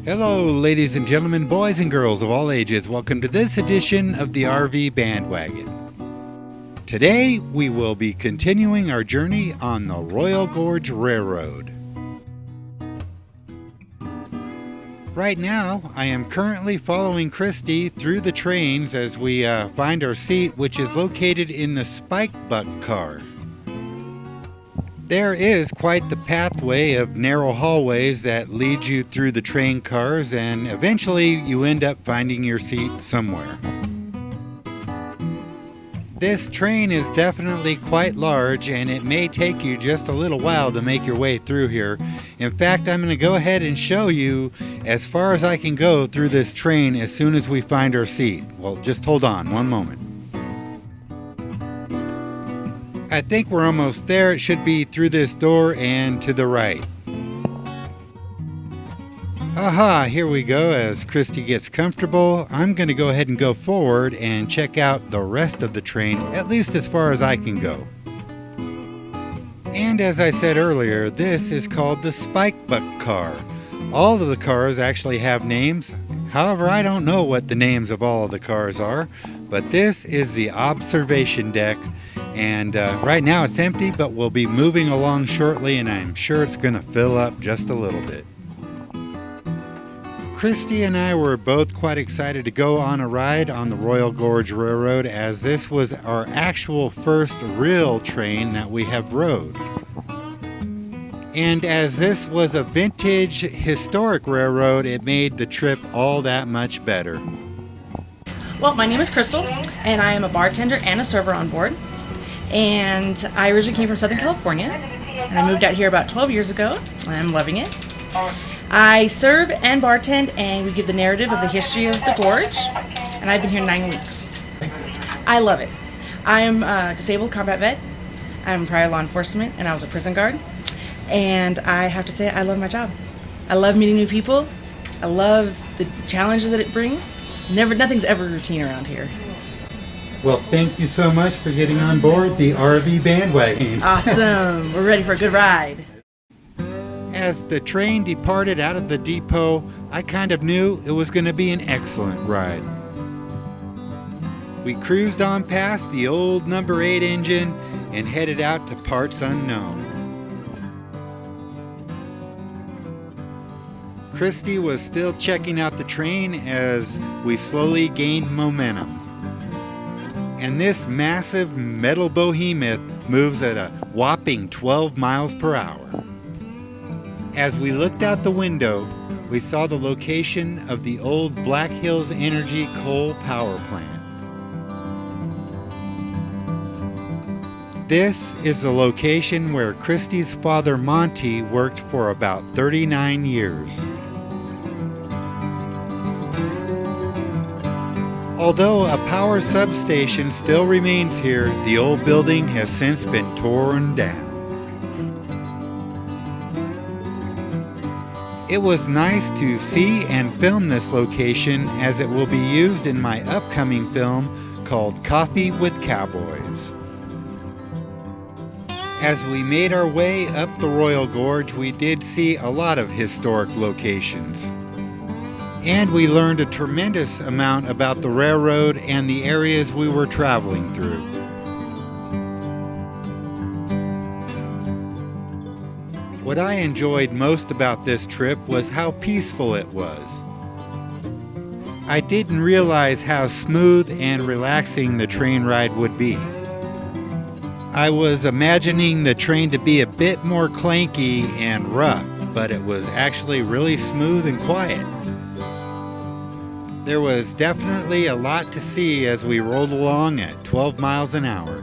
Hello, ladies and gentlemen, boys and girls of all ages. Welcome to this edition of the RV Bandwagon. Today, we will be continuing our journey on the Royal Gorge Railroad. Right now, I am currently following Christy through the trains as we find our seat, which is located in the Spike Buck car. There is quite the pathway of narrow hallways that leads you through the train cars, and eventually you end up finding your seat somewhere. This train is definitely quite large, and it may take you just a little while to make your way through here. In fact, I'm going to go ahead and show you as far as I can go through this train as soon as we find our seat. Well, just hold on one moment. I think we're almost there. It should be through this door and to the right. Aha, here we go. As Christy gets comfortable, I'm going to go ahead and go forward and check out the rest of the train, at least as far as I can go. And as I said earlier, this is called the Spike Buck car. All of the cars actually have names. However, I don't know what the names of all of the cars are, but this is the observation deck. And right now it's empty, but we'll be moving along shortly, and I'm sure it's going to fill up just a little bit. Christy and I were both quite excited to go on a ride on the Royal Gorge Railroad, as this was our actual first real train that we have rode. And as this was a vintage historic railroad, it made the trip all that much better. Well, my name is Crystal, and I am a bartender and a server on board. And I originally came from Southern California, and I moved out here about 12 years ago, and I'm loving it. I serve and bartend, and we give the narrative of the history of the gorge, and I've been here 9 weeks. I love it. I am a disabled combat vet. I'm prior law enforcement, and I was a prison guard. And I have to say, I love my job. I love meeting new people. I love the challenges that it brings. Nothing's ever routine around here. Well, thank you so much for getting on board the RV Bandwagon. Awesome. We're ready for a good ride. As the train departed out of the depot, I kind of knew it was going to be an excellent ride. We cruised on past the old number 8 engine and headed out to parts unknown. Christy was still checking out the train as we slowly gained momentum. And this massive metal behemoth moves at a whopping 12 miles per hour. As we looked out the window, we saw the location of the old Black Hills Energy coal power plant. This is the location where Christy's father Monty worked for about 39 years. Although a power substation still remains here, the old building has since been torn down. It was nice to see and film this location, as it will be used in my upcoming film called Coffee with Cowboys. As we made our way up the Royal Gorge, we did see a lot of historic locations. And we learned a tremendous amount about the railroad and the areas we were traveling through. What I enjoyed most about this trip was how peaceful it was. I didn't realize how smooth and relaxing the train ride would be. I was imagining the train to be a bit more clanky and rough, but it was actually really smooth and quiet. There was definitely a lot to see as we rolled along at 12 miles an hour.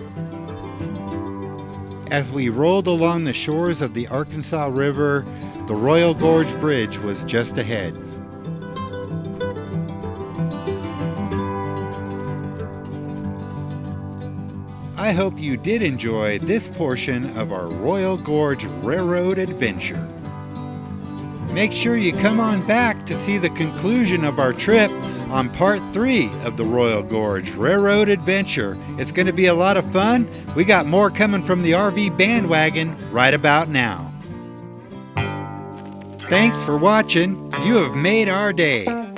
As we rolled along the shores of the Arkansas River, the Royal Gorge Bridge was just ahead. I hope you did enjoy this portion of our Royal Gorge Railroad adventure. Make sure you come on back to see the conclusion of our trip on part 3 of the Royal Gorge Railroad adventure. It's going to be a lot of fun. We got more coming from the RV Bandwagon right about now. Thanks for watching. You have made our day.